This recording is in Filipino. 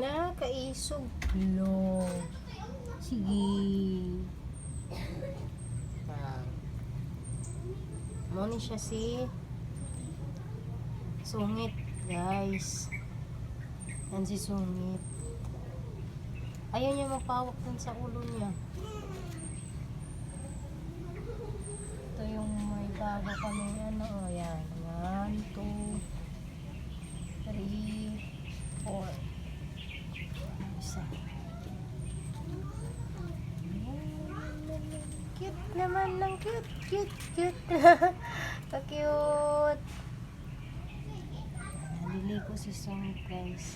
Nakaisog. Lo. Sige. Muna siya si Sungit, guys. Yan si Sungit. Ayaw niya mapawak dun sa ulo niya. Ito yung may bago kami, ano, o yan. 1, 2, 3, 4. Isa. Cute naman ng cute, cute, cute. Pa-cute. Naliligo si Sungit, guys.